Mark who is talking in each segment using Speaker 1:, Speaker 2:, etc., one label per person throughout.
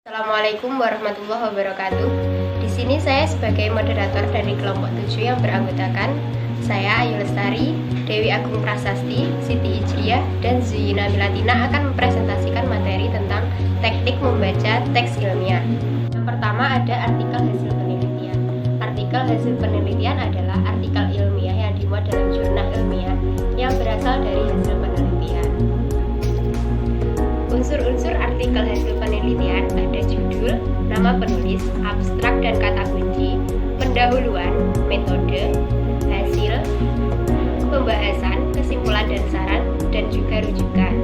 Speaker 1: Assalamualaikum warahmatullahi wabarakatuh. Di sini saya sebagai moderator dari kelompok 7 yang beranggotakan saya Ayu Lestari, Dewi Agung Prasasti, Siti Ijriyah, dan Zuyina Milatina akan mempresentasikan materi tentang teknik membaca teks ilmiah. Yang pertama ada artikel hasil penelitian. Artikel hasil penelitian adalah artikel ilmiah yang dimuat dalam jurnal ilmiah yang berasal dari hasil penelitian. Unsur-unsur artikel hasil penelitian ada judul, nama penulis, abstrak dan kata kunci, pendahuluan, metode, hasil, pembahasan, kesimpulan dan saran, dan juga rujukan.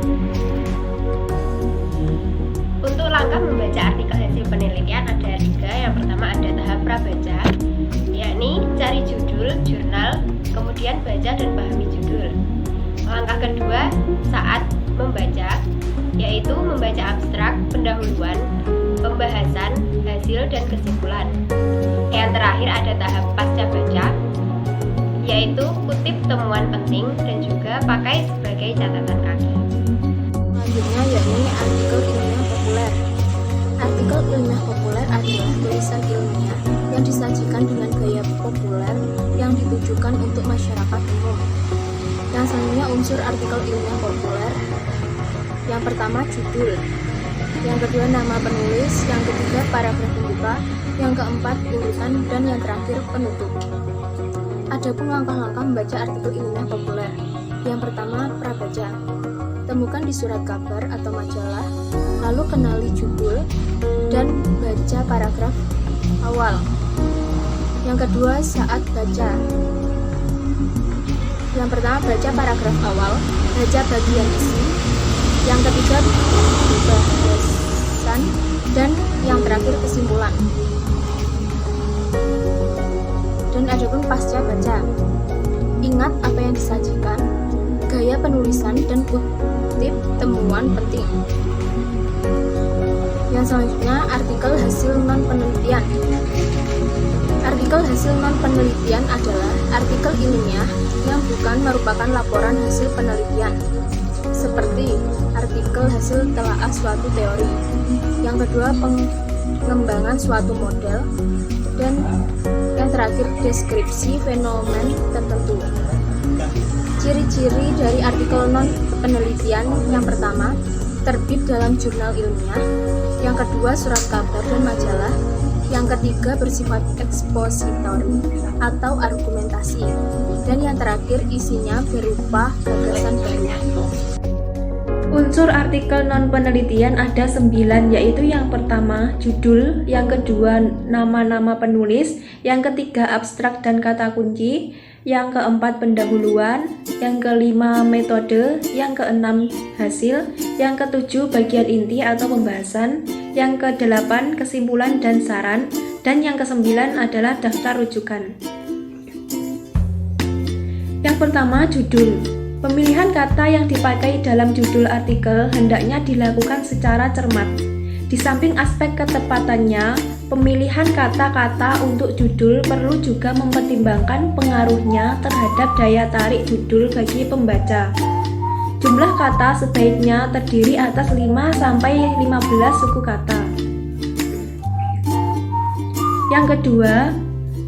Speaker 1: Untuk langkah membaca artikel hasil penelitian ada 3. Yang pertama ada tahap prabaca, yakni cari judul, jurnal, kemudian baca dan pahami judul. Langkah kedua saat membaca, yaitu membaca abstrak, pendahuluan, pembahasan, hasil, dan kesimpulan. Yang terakhir ada tahap pasca baca, yaitu kutip temuan penting dan juga pakai sebagai catatan kaki.
Speaker 2: Selanjutnya yakni artikel ilmiah populer. Artikel ilmiah populer adalah tulisan ilmiah yang disajikan dengan gaya populer yang ditujukan untuk masyarakat umum. Yang selanjutnya unsur artikel ilmiah populer. Yang pertama judul, yang kedua nama penulis, yang ketiga paragraf pembuka, yang keempat urutan, dan yang terakhir penutup. Adapun langkah-langkah membaca artikel ilmiah populer. Yang pertama prabaca. Temukan di surat kabar atau majalah, lalu kenali judul dan baca paragraf awal. Yang kedua saat baca. Yang pertama baca paragraf awal, baca bagian isi. Yang ketiga pembahasan, dan yang terakhir kesimpulan. Dan adapun pasca baca, ingat apa yang disajikan, gaya penulisan, dan kutip temuan penting. Yang selanjutnya artikel hasil non penelitian. Artikel hasil non penelitian adalah artikel ilmiah yang bukan merupakan laporan hasil penelitian, seperti artikel hasil telaah suatu teori. Yang kedua pengembangan suatu model, dan yang terakhir deskripsi fenomen tertentu. Ciri-ciri dari artikel non penelitian: yang pertama terbit dalam jurnal ilmiah, yang kedua surat kabar dan majalah, yang ketiga bersifat ekspositori atau argumentasi, dan yang terakhir isinya berupa gagasan baru.
Speaker 3: Unsur artikel non-penelitian ada 9, yaitu yang pertama judul, yang kedua nama-nama penulis, yang ketiga abstrak dan kata kunci, yang keempat pendahuluan, yang kelima metode, yang keenam hasil, yang ketujuh bagian inti atau pembahasan, yang kedelapan kesimpulan dan saran, dan yang kesembilan adalah daftar rujukan. Yang pertama judul. Pemilihan kata yang dipakai dalam judul artikel hendaknya dilakukan secara cermat. Di samping aspek ketepatannya, pemilihan kata-kata untuk judul perlu juga mempertimbangkan pengaruhnya terhadap daya tarik judul bagi pembaca. Jumlah kata sebaiknya terdiri atas 5-15 suku kata. Yang kedua,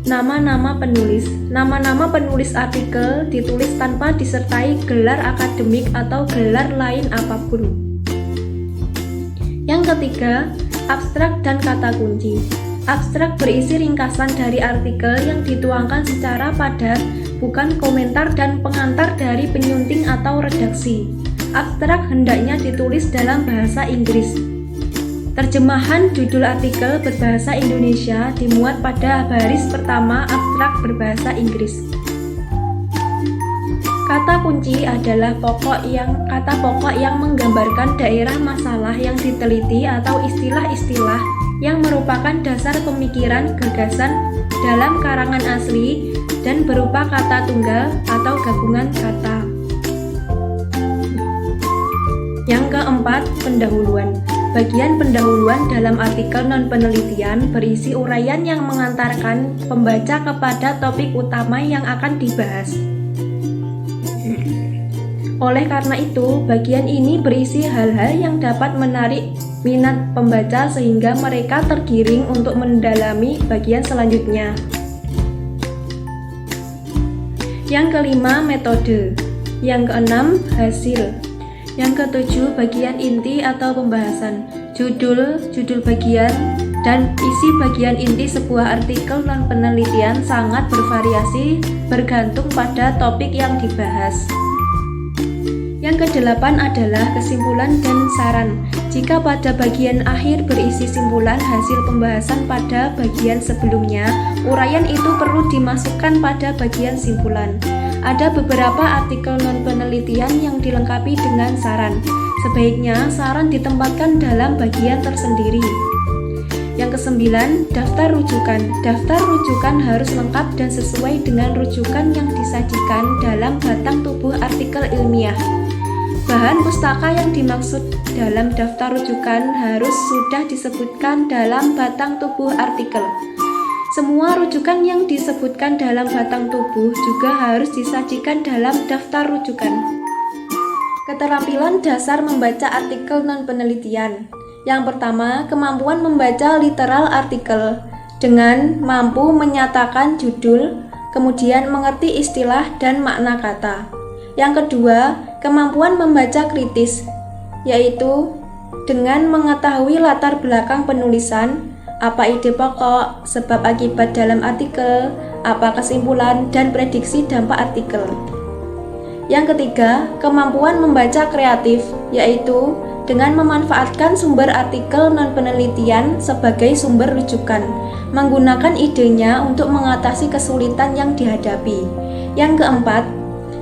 Speaker 3: nama-nama penulis. Nama-nama penulis artikel ditulis tanpa disertai gelar akademik atau gelar lain apapun. Yang ketiga, abstrak dan kata kunci. Abstrak berisi ringkasan dari artikel yang dituangkan secara padat, bukan komentar dan pengantar dari penyunting atau redaksi. Abstrak hendaknya ditulis dalam bahasa Inggris. Terjemahan judul artikel berbahasa Indonesia dimuat pada baris pertama abstrak berbahasa Inggris. Kata kunci adalah kata pokok yang menggambarkan daerah masalah yang diteliti atau istilah-istilah yang merupakan dasar pemikiran gagasan dalam karangan asli dan berupa kata tunggal atau gabungan kata. Yang keempat, pendahuluan. Bagian pendahuluan dalam artikel non-penelitian berisi uraian yang mengantarkan pembaca kepada topik utama yang akan dibahas. Oleh karena itu, bagian ini berisi hal-hal yang dapat menarik minat pembaca sehingga mereka tergiring untuk mendalami bagian selanjutnya. Yang kelima, metode. Yang keenam, hasil. Yang ketujuh, bagian inti atau pembahasan. Judul bagian, dan isi bagian inti sebuah artikel non-penelitian sangat bervariasi bergantung pada topik yang dibahas. Yang kedelapan adalah kesimpulan dan saran. Jika pada bagian akhir berisi simpulan hasil pembahasan pada bagian sebelumnya, uraian itu perlu dimasukkan pada bagian simpulan. Ada beberapa artikel non-penelitian yang dilengkapi dengan saran. Sebaiknya saran ditempatkan dalam bagian tersendiri. Yang kesembilan, daftar rujukan. Daftar rujukan harus lengkap dan sesuai dengan rujukan yang disajikan dalam batang tubuh artikel ilmiah. Bahan pustaka yang dimaksud dalam daftar rujukan harus sudah disebutkan dalam batang tubuh artikel. Semua rujukan yang disebutkan dalam batang tubuh juga harus disajikan dalam daftar rujukan. Keterampilan dasar membaca artikel non-penelitian. Yang pertama, kemampuan membaca literal artikel dengan mampu menyatakan judul, kemudian mengerti istilah dan makna kata. Yang kedua, kemampuan membaca kritis, yaitu dengan mengetahui latar belakang penulisan, apa ide pokok, sebab akibat dalam artikel, apa kesimpulan, dan prediksi dampak artikel. Yang ketiga, kemampuan membaca kreatif, yaitu dengan memanfaatkan sumber artikel non-penelitian sebagai sumber rujukan, menggunakan idenya untuk mengatasi kesulitan yang dihadapi. Yang keempat,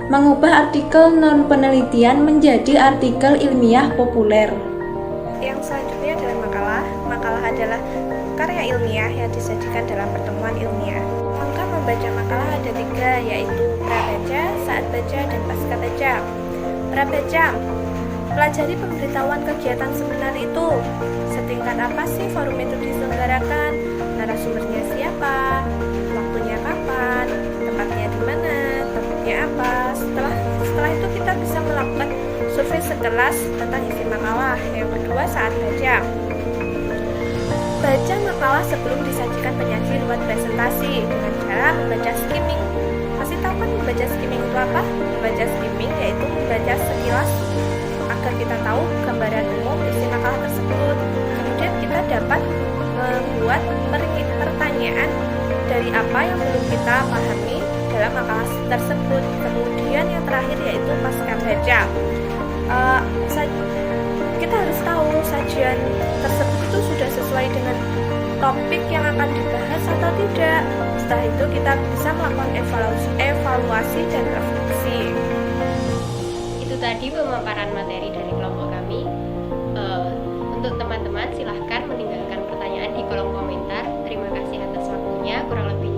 Speaker 3: mengubah artikel non-penelitian menjadi artikel ilmiah populer.
Speaker 2: Yang selanjutnya adalah makalah. Makalah adalah karya ilmiah yang disajikan dalam pertemuan ilmiah. Langkah membaca makalah ada 3, yaitu prabaca, saat baca, dan pasca baca. Prabaca, pelajari pemberitahuan kegiatan seminar itu. Setingkat apa sih forum itu diselenggarakan? Narasumbernya siapa? Waktunya kapan? Tempatnya di mana? Topiknya apa? Setelah itu kita bisa melakukan survei sekelas tentang isi makalah. Yang kedua, saat baca. Baca makalah sebelum disajikan penyaji lewat presentasi dengan cara membaca skimming. Masih tahu kan membaca skimming itu apa? Membaca skimming yaitu membaca sekilas agar kita tahu gambaran umum isi makalah tersebut. Kemudian kita dapat membuat pertanyaan dari apa yang belum kita pahami dalam makalah tersebut. Kemudian yang terakhir yaitu pasca baca. Kita harus tahu sajian tersebut itu sudah sesuai dengan topik yang akan dibahas atau tidak. Setelah itu kita bisa melakukan evaluasi dan refleksi.
Speaker 1: Itu tadi pemaparan materi dari kelompok kami. Untuk teman-teman silahkan meninggalkan pertanyaan di kolom komentar. Terima kasih atas waktunya. Kurang lebihnya